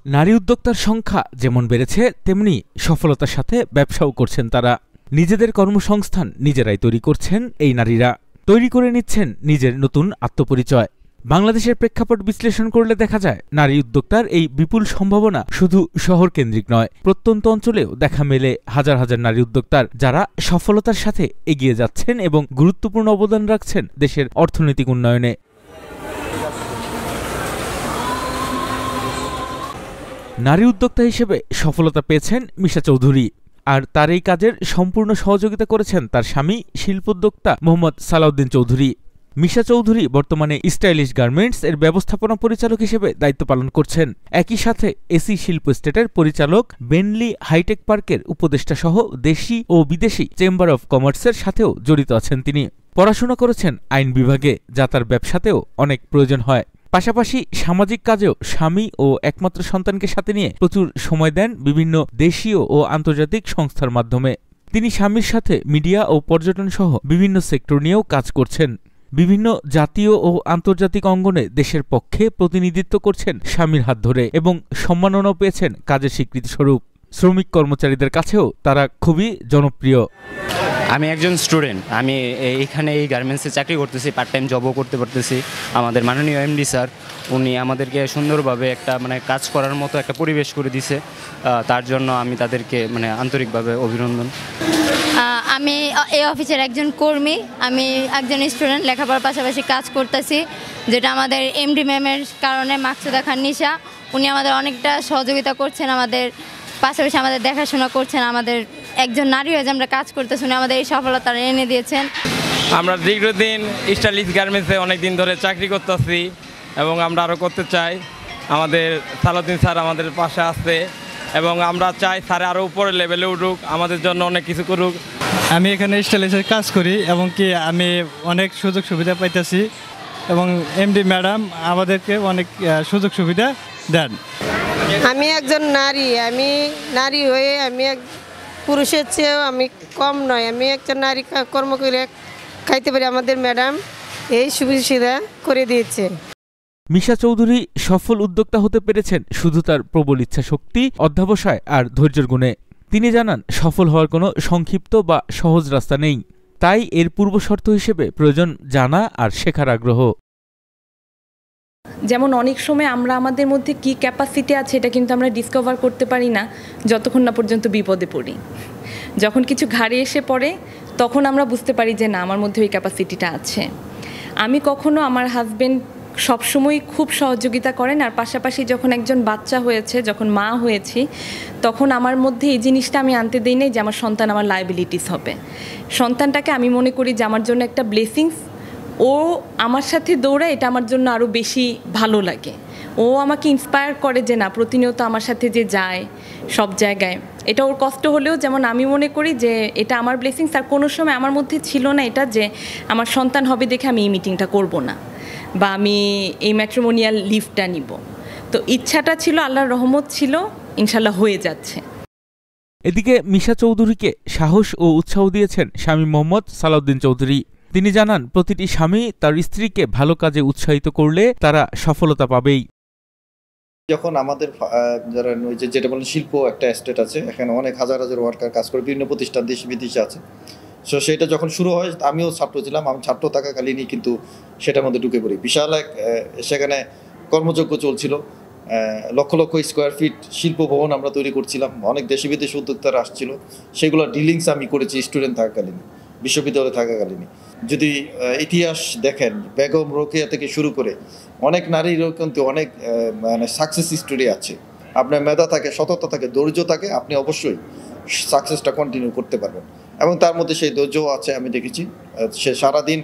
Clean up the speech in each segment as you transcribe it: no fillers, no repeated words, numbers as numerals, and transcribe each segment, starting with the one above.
নারী উদ্যোক্তার সংখ্যা যেমন বেড়েছে তেমনি সফলতার সাথে ব্যবসাও করছেন তারা। নিজেদের কর্মসংস্থান নিজেরাই তৈরি করছেন এই নারীরা, তৈরি করে নিচ্ছেন নিজের নতুন আত্মপরিচয়। বাংলাদেশের প্রেক্ষাপট বিশ্লেষণ করলে দেখা যায় নারী উদ্যোক্তার এই বিপুল সম্ভাবনা শুধু শহর কেন্দ্রিক নয়, প্রত্যন্ত অঞ্চলেও দেখা মেলে হাজার হাজার নারী উদ্যোক্তার, যারা সফলতার সাথে এগিয়ে যাচ্ছেন এবং গুরুত্বপূর্ণ অবদান রাখছেন দেশের অর্থনৈতিক উন্নয়নে। নারী উদ্যোক্তা হিসেবে সফলতা পেয়েছেন মিশা চৌধুরী, আর তার এই কাজের সম্পূর্ণ সহযোগিতা করেছেন তার স্বামী শিল্পোদ্যোক্তা মোহাম্মদ সালাউদ্দিন চৌধুরী। মিশা চৌধুরী বর্তমানে স্টাইলিশ গার্মেন্টস এর ব্যবস্থাপনা পরিচালক হিসেবে দায়িত্ব পালন করছেন। একই সাথে এসি শিল্প এস্টেটের পরিচালক, বেনলি হাইটেক পার্কের উপদেষ্টা সহ দেশি ও বিদেশি চেম্বার অব কমার্সের সাথেও জড়িত আছেন তিনি। পড়াশোনা করেছেন আইন বিভাগে, যা তার ব্যবসাতেও অনেক প্রয়োজন হয়। পাশাপাশি সামাজিক কাজেও স্বামী ও একমাত্র সন্তানকে সাথে নিয়ে প্রচুর সময় দেন বিভিন্ন দেশীয় ও আন্তর্জাতিক সংস্থার মাধ্যমে। তিনি স্বামীর সাথে মিডিয়া ও পর্যটন সহ বিভিন্ন সেক্টর নিয়েও কাজ করছেন। বিভিন্ন জাতীয় ও আন্তর্জাতিক অঙ্গনে দেশের পক্ষে প্রতিনিধিত্ব করছেন স্বামীর হাত ধরে এবং সম্মাননাও পেয়েছেন কাজের স্বীকৃতিস্বরূপ। শ্রমিক কর্মচারীদের কাছেও তারা খুবই জনপ্রিয়। আমি একজন স্টুডেন্ট, আমি এইখানে এই গার্মেন্টসে চাকরি করতেছি, পার্ট টাইম জবও করতে পারতেছি। আমাদের মাননীয় এমডি স্যার, উনি আমাদেরকে সুন্দরভাবে একটা কাজ করার মতো একটা পরিবেশ করে দিছে। তার জন্য আমি তাদেরকে আন্তরিকভাবে অভিনন্দন। আমি এই অফিসের একজন কর্মী, আমি একজন স্টুডেন্ট, লেখাপড়ার পাশাপাশি কাজ করতেছি, যেটা আমাদের এমডি ম্যামের কারণে, মাকসুদা খান নিশা, উনি আমাদের অনেকটা সহযোগিতা করছেন, আমাদের পাশাপাশি আমাদের দেখাশোনা করছেন। আমাদের একজন নারী হয়ে যে আমরা কাজ করতেছি, উনি আমাদের এই সফলতা এনে দিয়েছেন। আমরা দীর্ঘদিন স্টাইলিশ গার্মেন্টসে অনেক দিন ধরে চাকরি করতেছি এবং আমরা আরও করতে চাই। আমাদের সালাউদ্দিন স্যার আমাদের পাশে আসছে এবং আমরা চাই স্যার আরও উপরের লেভেলে উঠুক, আমাদের জন্য অনেক কিছু করুক। আমি এখানে স্টাইলিশের কাজ করি এবং আমি অনেক সুযোগ সুবিধা পাইতেছি এবং এমডি ম্যাডাম আমাদেরকে অনেক সুযোগ সুবিধা দেন। আমি একজন নারী, আমি নারী হয়ে আমি পুরুষের চেয়েও আমি কম নয়। আমি একজন নারী, কর্ম করে খাইতে পারি। আমাদের ম্যাডাম এই সুবিধা করে দিয়েছে। মিশা চৌধুরী সফল উদ্যোক্তা হতে পেরেছেন শুধু তার প্রবল ইচ্ছা শক্তি, অধ্যবসায় আর ধৈর্যের গুণে। তিনি জানান, সফল হওয়ার কোনো সংক্ষিপ্ত বা সহজ রাস্তা নেই, তাই এর পূর্বশর্ত হিসেবে প্রয়োজন জানা আর শেখার আগ্রহ। যেমন অনেক সময় আমরা আমাদের মধ্যে কি ক্যাপাসিটি আছে এটা কিন্তু আমরা ডিসকভার করতে পারি না যতক্ষণ না পর্যন্ত বিপদে পড়ি। যখন কিছু ঘাড়ে এসে পড়ে তখন আমরা বুঝতে পারি যে না, আমার মধ্যে ওই ক্যাপাসিটিটা আছে। আমি কখনো, আমার হাজবেন্ড সবসময় খুব সহযোগিতা করেন, আর পাশাপাশি যখন একজন বাচ্চা হয়েছে, যখন মা হয়েছি, তখন আমার মধ্যে এই জিনিসটা আমি আনতে দিই নাই যে আমার সন্তান আমার লায়াবিলিটিস হবে। সন্তানটাকে আমি মনে করি যে আমার জন্য একটা ব্লেসিংস। ও আমার সাথে দৌড়ায়, এটা আমার জন্য আরও বেশি ভালো লাগে। ও আমাকে ইন্সপায়ার করে যে না, প্রতিনিয়ত আমার সাথে যে যায় সব জায়গায়, এটা ওর কষ্ট হলেও যেমন আমি মনে করি যে এটা আমার ব্লেসিংস। আর কোনো সময় আমার মধ্যে ছিল না এটা যে আমার সন্তান হবে দেখে আমি এই মিটিংটা করব না বা আমি এই ম্যাট্রিমোনিয়াল লিভটা নিব। তো ইচ্ছাটা ছিল, আল্লাহর রহমত ছিল, ইনশাল্লাহ হয়ে যাচ্ছে। এদিকে মিশা চৌধুরীকে সাহস ও উৎসাহ দিয়েছেন স্বামী মোহাম্মদ সালাউদ্দিন চৌধুরী। তিনি জানান, প্রতিটি স্বামী তার স্ত্রীকে ভালো কাজে উৎসাহিত করলে তারা সফলতা পাবেই। যখন আমাদের যারা যেটা বলেন শিল্প একটা এস্টেট আছে, এখানে অনেক হাজার হাজার ওয়ার্কার কাজ করে, বিভিন্ন প্রতিষ্ঠান দেশে বিদেশে আছে। সো সেটা যখন শুরু হয়, আমিও ছাত্র ছিলাম, আমি ছাত্র থাকাকালীনই কিন্তু সেটার মধ্যে ঢুকে পড়ি। বিশাল এক সেখানে কর্মযজ্ঞ চলছিল, লক্ষ লক্ষ স্কোয়ার ফিট শিল্প ভবন আমরা তৈরি করছিলাম, অনেক দেশি বিদেশি উদ্যোক্তারা আসছিল, সেগুলো ডিলিংস আমি করেছি স্টুডেন্ট থাকাকালীন, বিশ্ববিদ্যালয়ে থাকাকালীন। যদি ইতিহাস দেখেন, বেগম রোকেয়া থেকে শুরু করে অনেক নারীরও কিন্তু অনেক সাকসেস স্টোরি আছে। আপনার মেধা থাকে, সততা থাকে, ধৈর্য থাকে, আপনি অবশ্যই সাকসেসটা কন্টিনিউ করতে পারবেন। এবং তার মধ্যে সেই ধৈর্যও আছে, আমি দেখেছি। সে সারাদিন,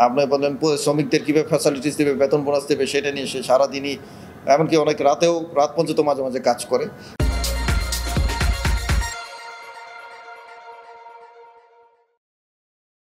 আপনি বলেন শ্রমিকদের কীভাবে ফ্যাসিলিটিস দেবে, বেতন বোনাস দেবে, সেটা নিয়ে সে সারাদিনই, এমনকি অনেক রাত পর্যন্ত মাঝে মাঝে কাজ করে।